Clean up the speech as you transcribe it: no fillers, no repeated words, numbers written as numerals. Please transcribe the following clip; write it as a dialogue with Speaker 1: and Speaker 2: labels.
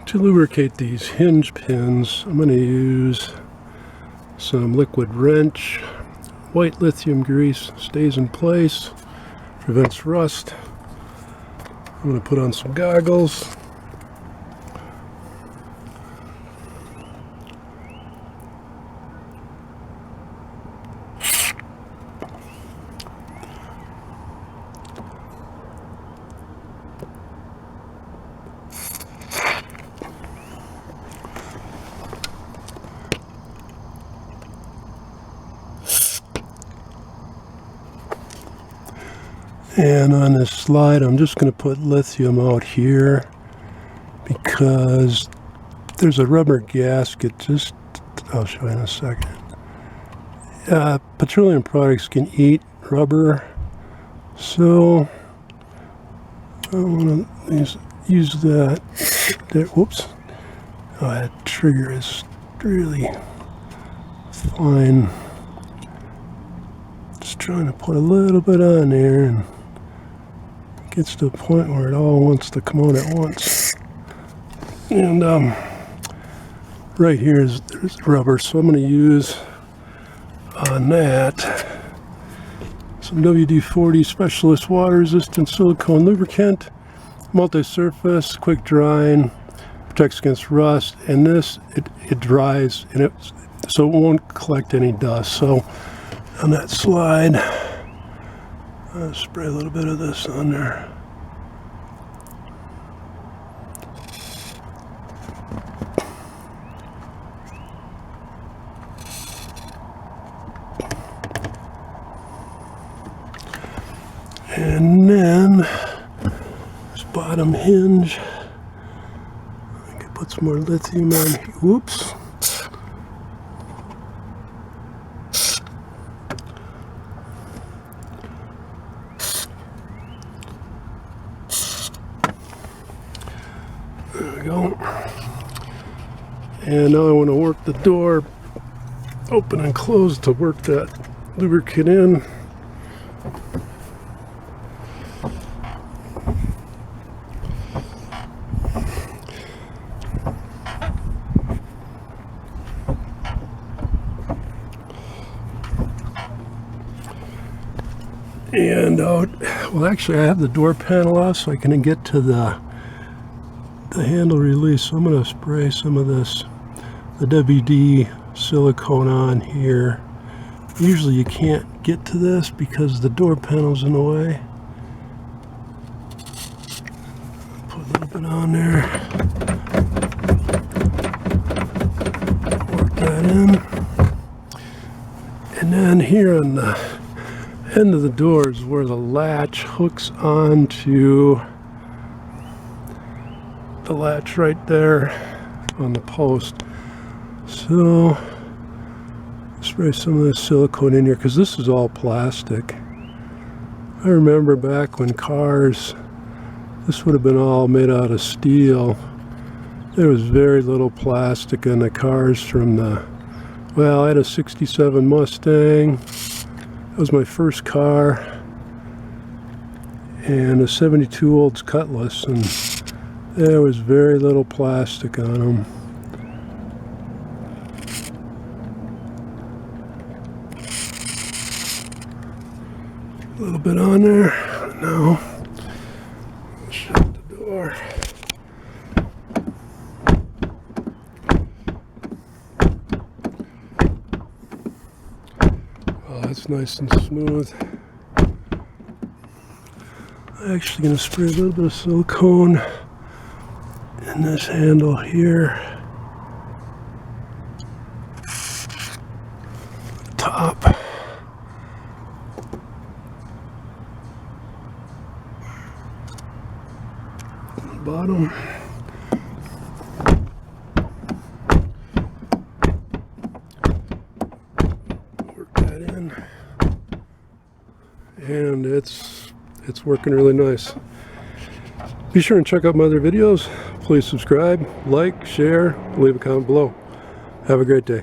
Speaker 1: To lubricate these hinge pins, I'm going to use some liquid wrench. White lithium grease stays in place, prevents rust. I'm going to put on some goggles. And on this slide, I'm just going to put lithium out here because there's a rubber gasket. I'll show you in a second. Petroleum products can eat rubber, so I want to use that. There, whoops! Oh, that trigger is really fine. Just trying to put a little bit on there, and gets to a point where it all wants to come out at once. And right here there's rubber, so I'm going to use on that some WD-40 Specialist Water Resistant Silicone Lubricant, multi-surface, quick drying, protects against rust, and this it dries and so it won't collect any dust. So on that slide, I'll spray a little bit of this on there. And then this bottom hinge, I can put some more lithium on here. Whoops. There we go. And now I want to work the door open and close to work that lubricant in. And well, actually I have the door panel off so I can get to the handle release. So I'm going to spray some of this, the WD silicone on here. Usually you can't get to this because the door panel's in the way. Put a little bit on there. Work that in. And then here on the end of the door is where the latch hooks onto the latch right there on the post. So spray some of this silicone in here because this is all plastic. I remember back when cars, this would have been all made out of steel. There was very little plastic in the cars from well, I had a '67 Mustang. That was my first car, and a '72 Olds Cutlass, and there was very little plastic on them. A little bit on there. Now, shut the door. That's nice and smooth. I'm actually going to spray a little bit of silicone in this handle here. Top. Bottom. And it's working really nice. Be sure and check out my other videos. Please subscribe, like, share, leave a comment below. Have a great day.